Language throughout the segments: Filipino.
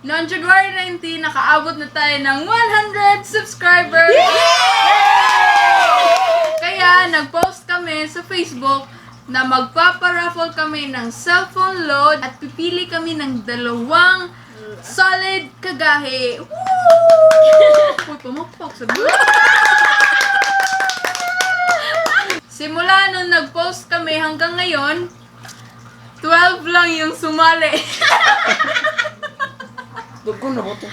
Noong January 19, nakaabot na tayo ng 100 subscribers! Kaya, nag-post kami sa Facebook na magpaparaffle kami ng cellphone load at pipili kami ng 2 solid kagahe. Woo! Uy, pumakpak sa Simula nung nag-post kami hanggang ngayon, 12 lang yung sumali. Dugo na ba ito?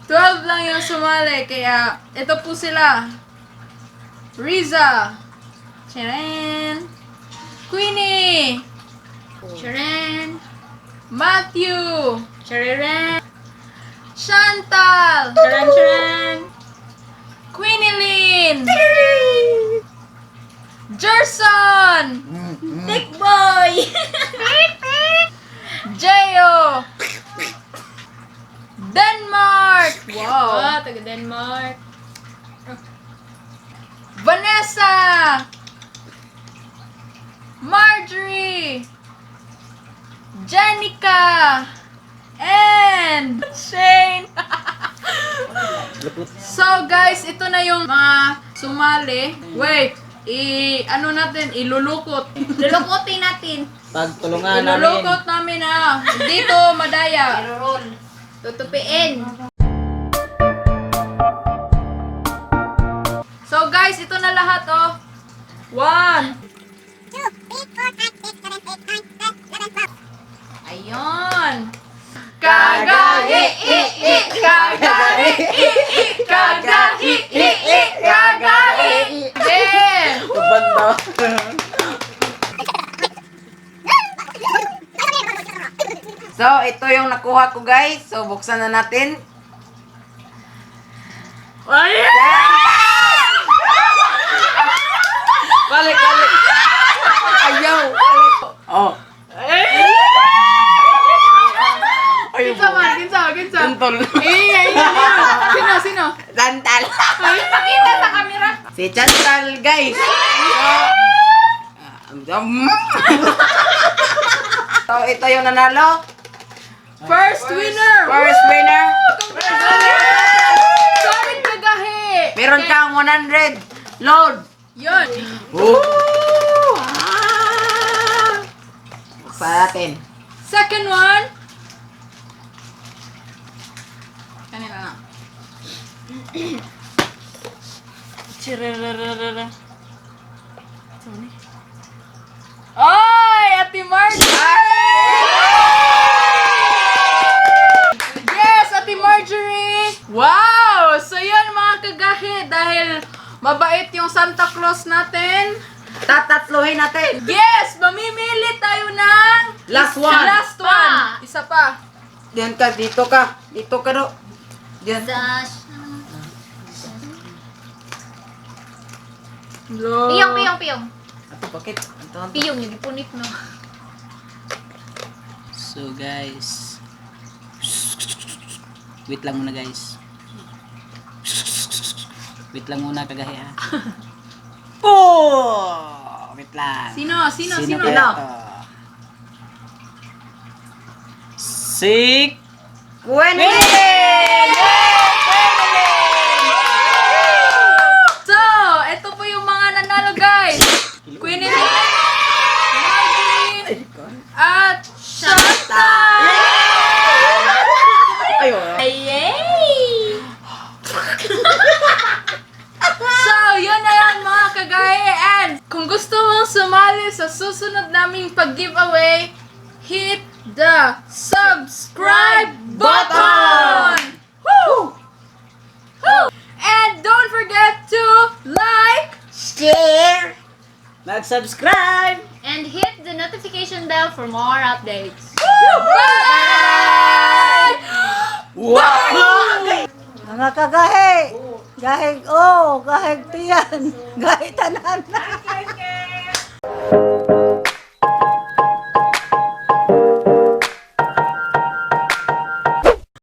12 lang yung sumali. Kaya, ito po sila. Riza. Sharon. Queenie. Sharon. Matthew. Sharon. Chantal. Sharon. Queenie Lynn. Jerson. Big boy! Jeyo. Denmark. Wow. Taga Denmark. Vanessa. Marjorie. Jenica. And Shane. So guys, ito na yung mga sumali. Wait, ano natin, ilulukot. Lulukutin natin. Pagtulungan namin. Ilulukot namin dito, madaya. I-roll. Tutupiin. So guys, ito na lahat 1. Ayun. Kagahi, kagahi, kagahi, kagahi. Again. Kabanda. So, ito yung nakuha ko guys. So, buksan na natin. Balik, balik. Ayaw. Oh. Ayaw. Kinsa. Tantol. Sino? Chantal. Pakita sa camera. Si Chantal guys. So, ito yung nanalo. First winner. First winner. Solid kagahi. Meron kang 100 load. Yun. Buksan natin. Second one. Kanina na. Chirararara. Oy! Ate Marjorie! Yes! Ate Marjorie! Wow! So yun mga kagahi, dahil mabait yung Santa Claus natin. Tatatluhin natin. Yes! Mamimili tayo ng Last one. Last one. Isa pa. Diyan ka, dito ka. Dito ka do. Diyan. Dash. Lo. Piyong. Ito, bakit? Ito. Piyong, yung ipunit no. So guys, wait lang muna guys. Wait lang muna kagahi ha. Oh! Wait lang. Sino? kaya to? Si Gwendolyn! So, ito po yung mga nanalo guys. Queenie Lynn, Marjorie, at Chantal! Ayun. Yay! So, yun na yan mga kagahi. And kung gusto mong sumali sa susunod naming pag-giveaway, hit the subscribe button! Woo! Woo! And don't forget to like, Share! mag-subscribe! And hit the notification bell for more updates. bye! Wow! Mga kagahe, gahig gahig tiyan, gahig tanan.